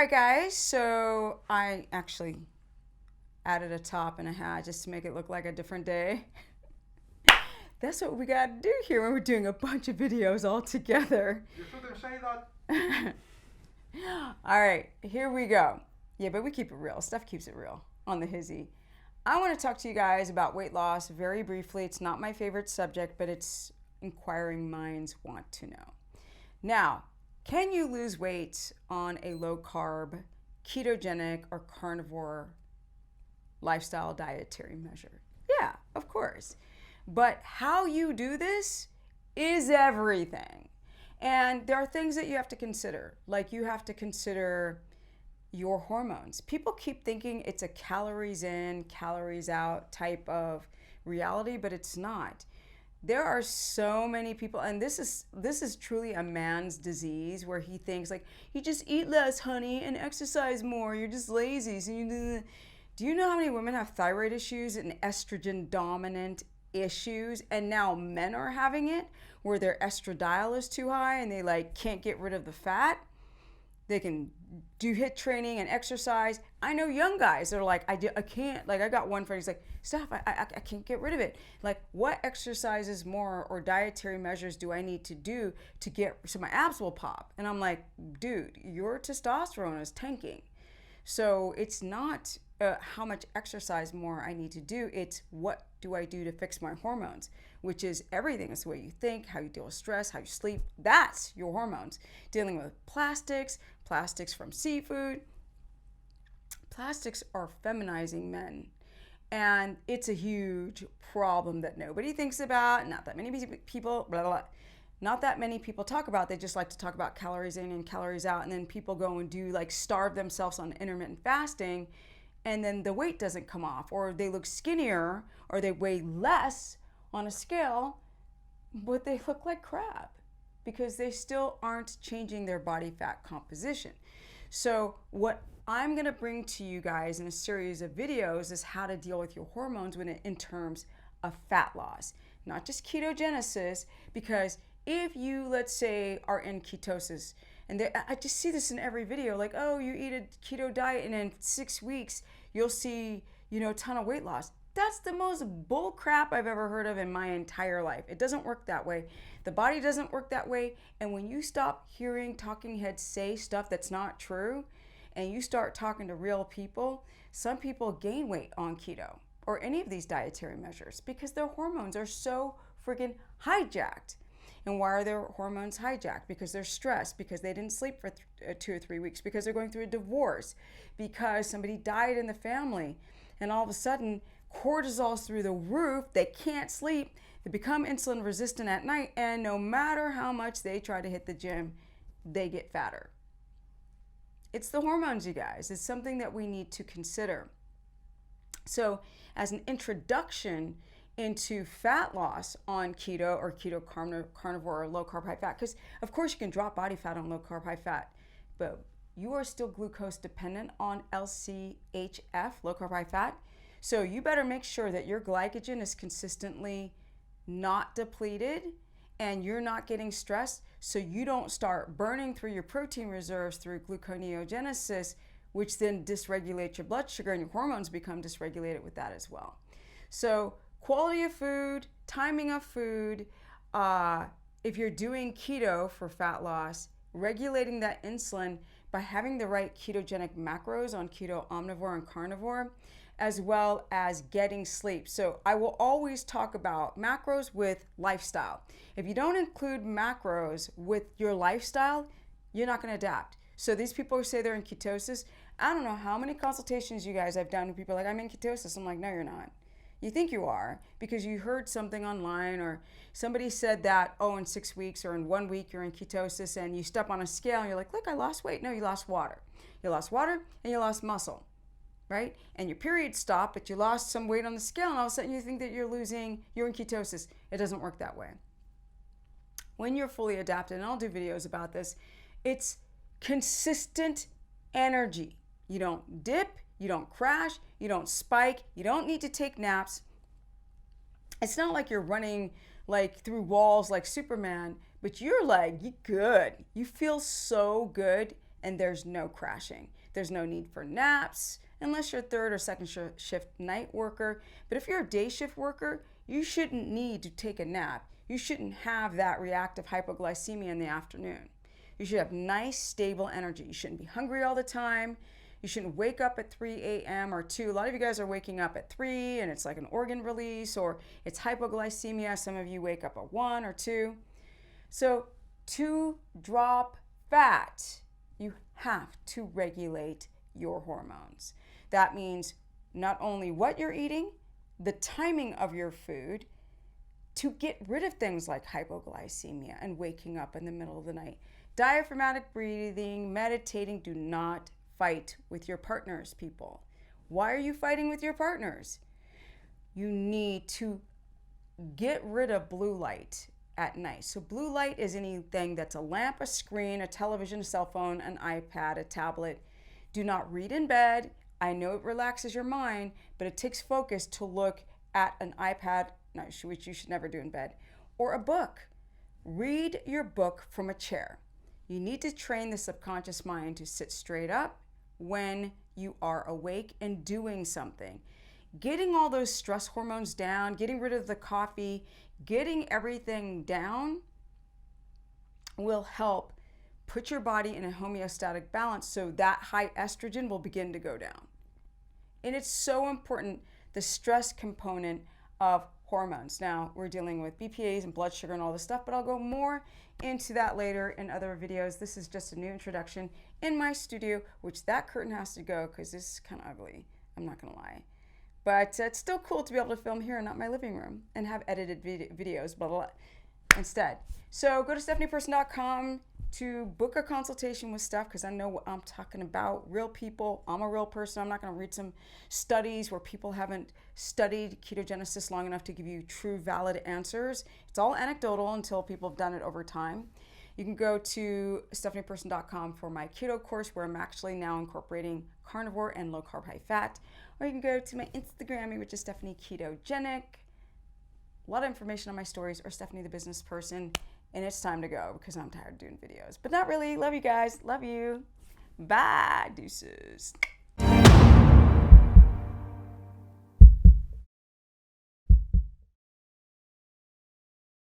right, guys, so I actually added a top and a hat just to make it look like a different day. That's what we got to do here when we're doing a bunch of videos all together. You shouldn't say that. All right, here we go. Yeah, but we keep it real. Steph keeps it real on the hizzy. I want to talk to you guys about weight loss very briefly. It's not my favorite subject, but it's inquiring minds want to know. Now, can you lose weight on a low carb, ketogenic, or carnivore lifestyle dietary measure? Yeah, of course. But how you do this is everything. And there are things that you have to consider. Like you have to consider your hormones. People keep thinking it's a calories in, calories out type of reality, but it's not. There are so many people, and this is truly a man's disease where he thinks like, you just eat less, honey, and exercise more. You're just lazy. So do you know how many women have thyroid issues and estrogen dominant issues, and now men are having it where their estradiol is too high and they like can't get rid of the fat? They can do HIIT training and exercise. I know young guys that are like, I can't. Like I got one friend who's like, Steph, I can't get rid of it. Like what exercises more or dietary measures do I need to do to get so my abs will pop? And I'm like, dude, your testosterone is tanking. So it's not how much exercise more I need to do. It's what do I do to fix my hormones, which is everything. It's the way you think, how you deal with stress, how you sleep. That's your hormones. Dealing with plastics from seafood. Plastics are feminizing men. And it's a huge problem that nobody thinks about. Not that many people, blah, blah, blah. Not that many people talk about. They just like to talk about calories in and calories out. And then people go and do like starve themselves on intermittent fasting. And then the weight doesn't come off, or they look skinnier, or they weigh less on a scale, but they look like crap because they still aren't changing their body fat composition. So what I'm gonna bring to you guys in a series of videos is how to deal with your hormones in terms of fat loss, not just ketogenesis, because if you, let's say, are in ketosis, and I just see this in every video, like, oh, you eat a keto diet and in 6 weeks, you'll see, a ton of weight loss. That's the most bull crap I've ever heard of in my entire life. It doesn't work that way. The body doesn't work that way. And when you stop hearing talking heads say stuff that's not true, and you start talking to real people, some people gain weight on keto or any of these dietary measures because their hormones are so freaking hijacked. And why are their hormones hijacked? Because they're stressed, because they didn't sleep for 2 or 3 weeks, because they're going through a divorce, because somebody died in the family, and all of a sudden cortisol's through the roof, they can't sleep, they become insulin resistant at night, and no matter how much they try to hit the gym, they get fatter. It's the hormones, you guys. It's something that we need to consider. So as an introduction into fat loss on keto or keto carnivore or low carb high fat, because of course you can drop body fat on low carb high fat, but you are still glucose dependent on LCHF, low carb high fat. So you better make sure that your glycogen is consistently not depleted and you're not getting stressed, so you don't start burning through your protein reserves through gluconeogenesis, which then dysregulates your blood sugar, and your hormones become dysregulated with that as well. So quality of food, timing of food, if you're doing keto for fat loss, regulating that insulin by having the right ketogenic macros on keto, omnivore, and carnivore, as well as getting sleep. So I will always talk about macros with lifestyle. If you don't include macros with your lifestyle, you're not going to adapt. So these people who say they're in ketosis, I don't know how many consultations you guys have done with people like, I'm in ketosis. I'm like, no, you're not. You think you are because you heard something online or somebody said that, oh, in 6 weeks or in 1 week you're in ketosis, and you step on a scale and you're like, look, I lost weight. No, you lost water. You lost water and you lost muscle, right? And your period stopped, but you lost some weight on the scale, and all of a sudden you think that you're in ketosis. It doesn't work that way. When you're fully adapted, and I'll do videos about this, it's consistent energy. You don't dip, you don't crash, you don't spike, you don't need to take naps. It's not like you're running like through walls like Superman, but you're like, you good. You feel so good, and there's no crashing. There's no need for naps unless you're third or second shift night worker. But if you're a day shift worker, you shouldn't need to take a nap. You shouldn't have that reactive hypoglycemia in the afternoon. You should have nice, stable energy. You shouldn't be hungry all the time. You shouldn't wake up at 3 a.m. or 2. A lot of you guys are waking up at 3 and it's like an organ release, or it's hypoglycemia. Some of you wake up at 1 or 2. So to drop fat, you have to regulate your hormones. That means not only what you're eating, the timing of your food, to get rid of things like hypoglycemia and waking up in the middle of the night. Diaphragmatic breathing, meditating. Do not fight with your partners, people. Why are you fighting with your partners? You need to get rid of blue light at night. So blue light is anything that's a lamp, a screen, a television, a cell phone, an iPad, a tablet. Do not read in bed. I know it relaxes your mind, but it takes focus to look at an iPad, which you should never do in bed, or a book. Read your book from a chair. You need to train the subconscious mind to sit straight up when you are awake and doing something. Getting all those stress hormones down, getting rid of the coffee, getting everything down will help put your body in a homeostatic balance so that high estrogen will begin to go down. And it's so important, the stress component of hormones. Now, we're dealing with BPAs and blood sugar and all this stuff, but I'll go more into that later in other videos. This is just a new introduction in my studio, which that curtain has to go because this is kind of ugly. I'm not going to lie. But it's still cool to be able to film here and not my living room and have edited videos, blah, blah, blah, instead. So go to stephanieperson.com to book a consultation with Steph, because I know what I'm talking about. Real people. I'm a real person. I'm not going to read some studies where people haven't studied ketogenesis long enough to give you true, valid answers. It's all anecdotal until people have done it over time. You can go to stephanieperson.com for my keto course, where I'm actually now incorporating carnivore and low carb, high fat. Or you can go to my Instagram, which is Stephanie Ketogenic. A lot of information on my stories, or Stephanie the Business Person. And it's time to go because I'm tired of doing videos. But not really. Love you guys. Love you. Bye. Deuces.